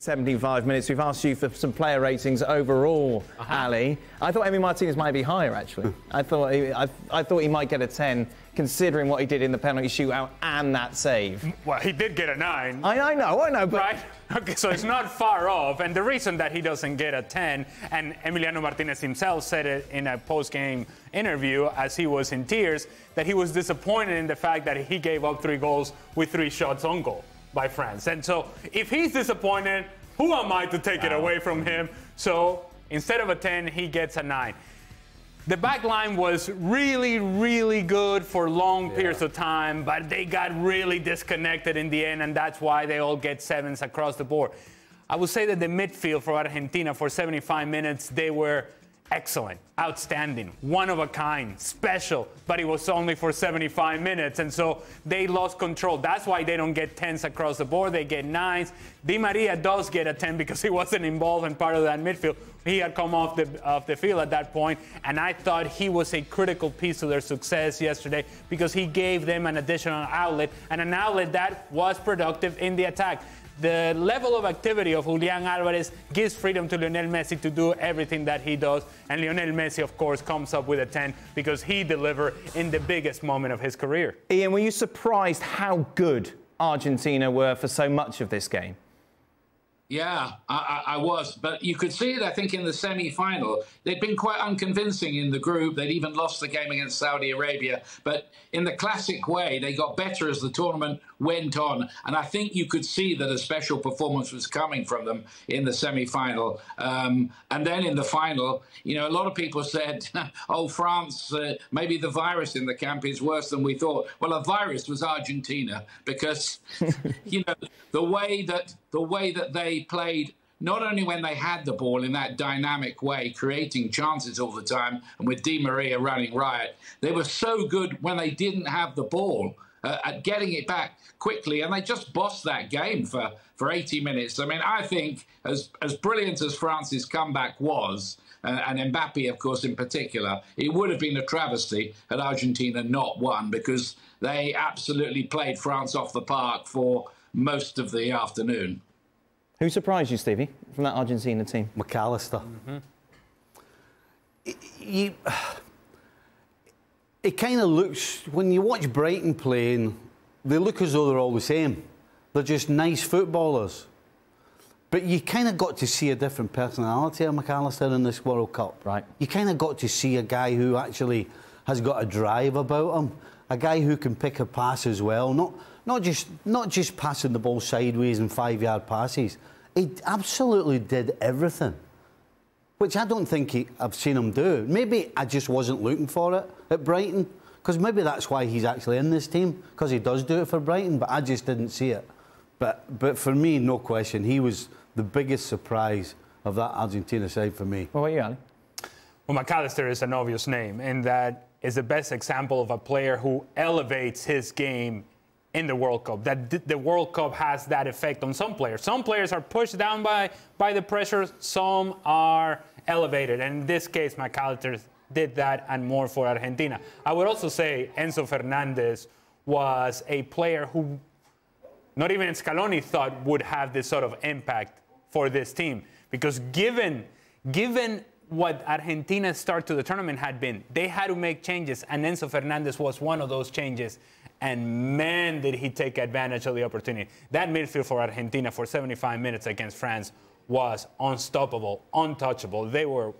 75 minutes. We've asked you for some player ratings overall, Ali. I thought Emi Martinez might be higher, actually. I thought he might get a 10, considering what he did in the penalty shootout and that save. Well, he did get a 9. I know, but... Right? Okay, so it's not far off. And the reason that he doesn't get a 10, and Emiliano Martinez himself said it in a post-game interview as he was in tears, that he was disappointed in the fact that he gave up 3 goals with 3 shots on goal by France. And so if he's disappointed, who am I to take it away from him? So instead of a 10, he gets a 9. The back line was really, really good for long periods of time, but they got really disconnected in the end, and that's why they all get 7s across the board. I would say that the midfield for Argentina for 75 minutes, they were excellent, outstanding, one of a kind, special, but it was only for 75 minutes, and so they lost control. That's why they don't get 10s across the board. They get 9s. Di Maria does get a 10 because he wasn't involved in part of that midfield. He had come off the field at that point, and I thought he was a critical piece of their success yesterday because he gave them an additional outlet, and an outlet that was productive in the attack. The level of activity of Julián Álvarez gives freedom to Lionel Messi to do everything that he does. And Lionel Messi, of course, comes up with a 10 because he delivered in the biggest moment of his career. Ian, were you surprised how good Argentina were for so much of this game? Yeah, I was. But you could see it, I think, in the semi-final. They'd been quite unconvincing in the group. They'd even lost the game against Saudi Arabia. But in the classic way, they got better as the tournament went on. And I think you could see that a special performance was coming from them in the semi-final. And then in the final, you know, a lot of people said, oh, France, maybe the virus in the camp is worse than we thought. Well, a virus was Argentina because, you know, the way that they played, not only when they had the ball in that dynamic way, creating chances all the time, and with Di Maria running riot, they were so good when they didn't have the ball at getting it back quickly, and they just bossed that game for 80 minutes. I mean, I think as brilliant as France's comeback was, and Mbappe, of course, in particular, it would have been a travesty had Argentina not won because they absolutely played France off the park for most of the afternoon. Who surprised you, Stevie, from that Argentina team? McAllister. It kind of looks, when you watch Brighton playing, they look as though they're all the same. They're just nice footballers. But you kind of got to see a different personality of McAllister in this World Cup. Right. You kind of got to see a guy who actually has got a drive about him, a guy who can pick a pass as well, not just passing the ball sideways and 5-yard passes. He absolutely did everything, which I don't think I've seen him do. Maybe I just wasn't looking for it at Brighton, because maybe that's why he's actually in this team, because he does do it for Brighton, but I just didn't see it. But for me, no question, he was the biggest surprise of that Argentina side for me. What about you, Ali? Well, McAllister is an obvious name, and that is the best example of a player who elevates his game in the World Cup. That the World Cup has that effect on some players. Some players are pushed down by the pressure, some are elevated. And in this case, McAllister did that and more for Argentina. I would also say Enzo Fernandez was a player who not even Scaloni thought would have this sort of impact for this team. Because given what Argentina's start to the tournament had been, they had to make changes, and Enzo Fernandez was one of those changes. And man, did he take advantage of the opportunity. That midfield for Argentina for 75 minutes against France was unstoppable, untouchable. They were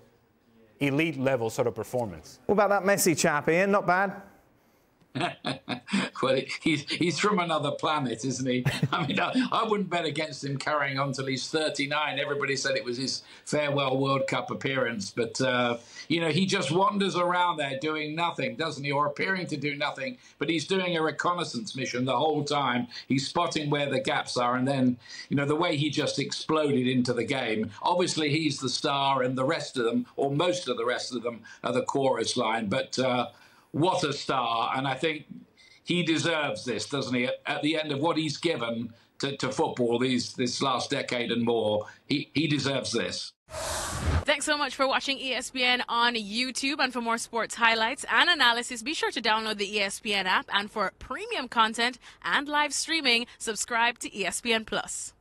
elite level sort of performance. What about that Messi chap, Ian? Not bad? Well, he's from another planet, isn't he? I mean, I wouldn't bet against him carrying on till he's 39. Everybody said it was his farewell World Cup appearance. But, you know, he just wanders around there doing nothing, doesn't he? Or appearing to do nothing. But he's doing a reconnaissance mission the whole time. He's spotting where the gaps are. And then, you know, the way he just exploded into the game. Obviously, he's the star, and the rest of them, or most of the rest of them, are the chorus line. But what a star. And I think he deserves this, doesn't he? At the end of what he's given to football this last decade and more, he deserves this. Thanks so much for watching ESPN on YouTube. And for more sports highlights and analysis, be sure to download the ESPN app. And for premium content and live streaming, subscribe to ESPN Plus.